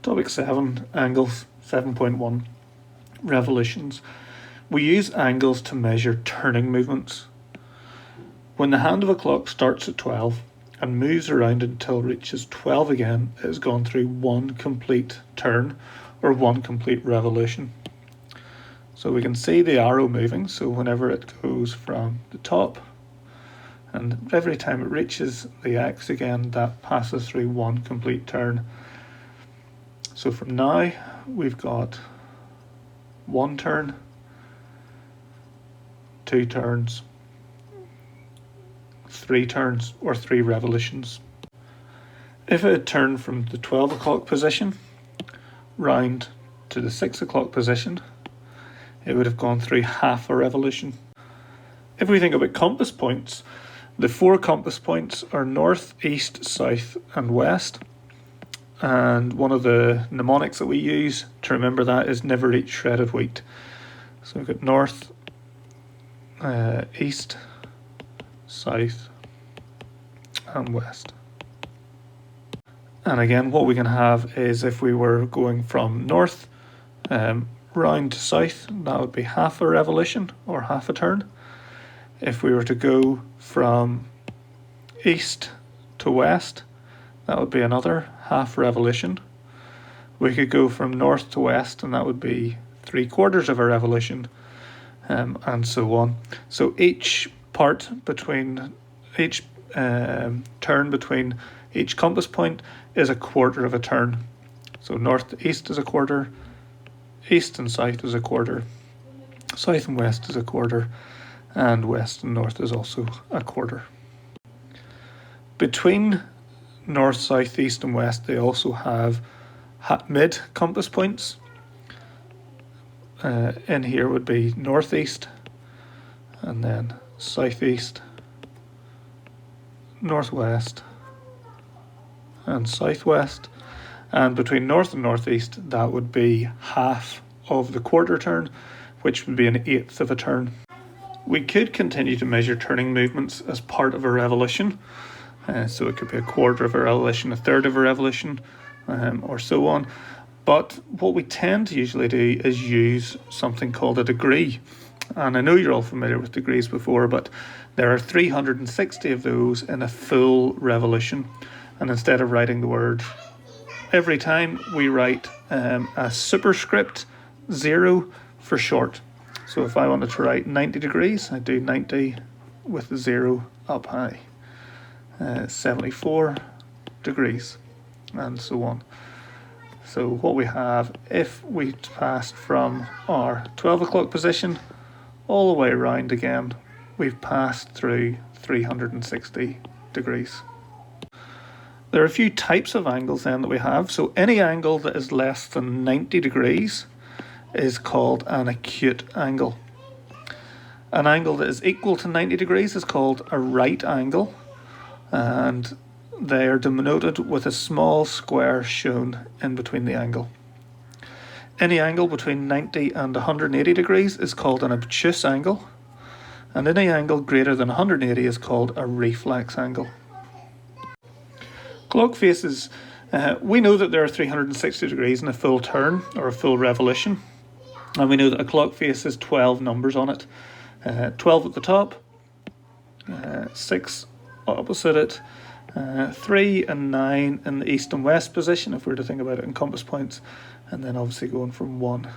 Topic 7, angles, 7.1, revolutions. We use angles to measure turning movements. When the hand of a clock starts at 12 and moves around until it reaches 12 again, it has gone through one complete turn or one complete revolution. So we can see the arrow moving, so whenever it goes from the top, and every time it reaches the X again, that passes through one complete turn. So from now, we've got one turn, two turns, three turns, or three revolutions. If it had turned from the 12 o'clock position round to the 6 o'clock position, it would have gone through half a revolution. If we think about compass points, the 4 compass points are north, east, south, and west. And one of the mnemonics that we use to remember that is never eat shredded wheat. So we've got north, east, south, and west. And again, what we can have is if we were going from north round to south, that would be half a revolution or half a turn. If we were to go from east to west, that would be another half revolution. We could go from north to west, and that would be 3/4 of a revolution, and so on. So each part between each turn between each compass point is a quarter of a turn. So north to east is a quarter, east and south is a quarter, south and west is a quarter, and west and north is also a quarter. Between north, south, east and west, they also have mid compass points. In here would be northeast, and then southeast, northwest, and southwest. And between north and northeast, that would be half of the quarter turn, which would be an eighth of a turn. We could continue to measure turning movements as part of a revolution. So it could be a quarter of a revolution, a third of a revolution, or so on. But what we tend to usually do is use something called a degree. And I know you're all familiar with degrees before, but there are 360 of those in a full revolution. And instead of writing the word every time, we write a superscript 0 for short. So if I wanted to write 90 degrees, I do 90 with the 0 up high. 74 degrees, and so on. So what we have, if we passed from our 12 o'clock position all the way around again, we've passed through 360 degrees. There are a few types of angles then that we have. So any angle that is less than 90 degrees is called an acute angle. An angle that is equal to 90 degrees is called a right angle, and they are denoted with a small square shown in between the angle. Any angle between 90 and 180 degrees is called an obtuse angle, and any angle greater than 180 is called a reflex angle. Clock faces, we know that there are 360 degrees in a full turn or a full revolution, and we know that a clock face has 12 numbers on it. 12 at the top, 6 opposite it, 3 and 9 in the east and west position, if we were to think about it in compass points, and then obviously going from 1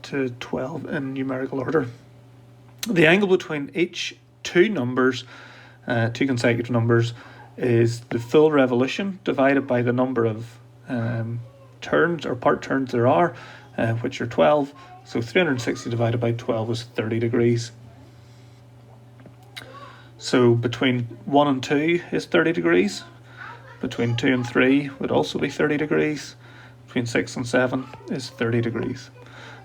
to 12 in numerical order. The angle between each two numbers, two consecutive numbers, is the full revolution divided by the number of turns or part turns there are, which are 12. So 360 divided by 12 is 30 degrees. So between 1 and 2 is 30 degrees. Between 2 and 3 would also be 30 degrees. Between 6 and 7 is 30 degrees.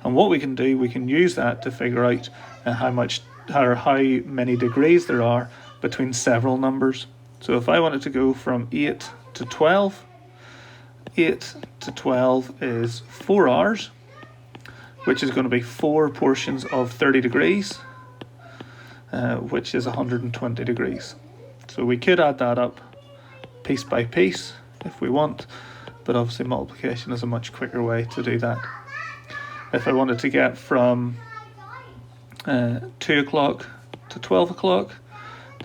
And what we can do, we can use that to figure out how many degrees there are between several numbers. So if I wanted to go from 8 to 12, 8 to 12 is 4 hours, which is going to be 4 portions of 30 degrees. Which is 120 degrees. So we could add that up piece by piece if we want, but obviously multiplication is a much quicker way to do that. If I wanted to get from 2 o'clock to 12 o'clock,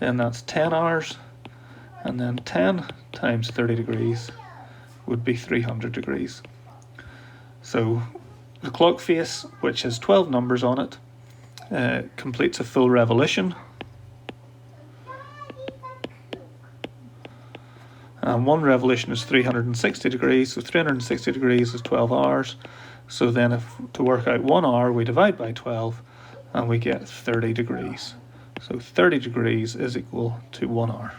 then that's 10 hours, and then 10 times 30 degrees would be 300 degrees. So the clock face, which has 12 numbers on it, completes a full revolution. And one revolution is 360 degrees, so 360 degrees is 12 hours. So then to work out 1 hour, we divide by 12, and we get 30 degrees. So 30 degrees is equal to 1 hour.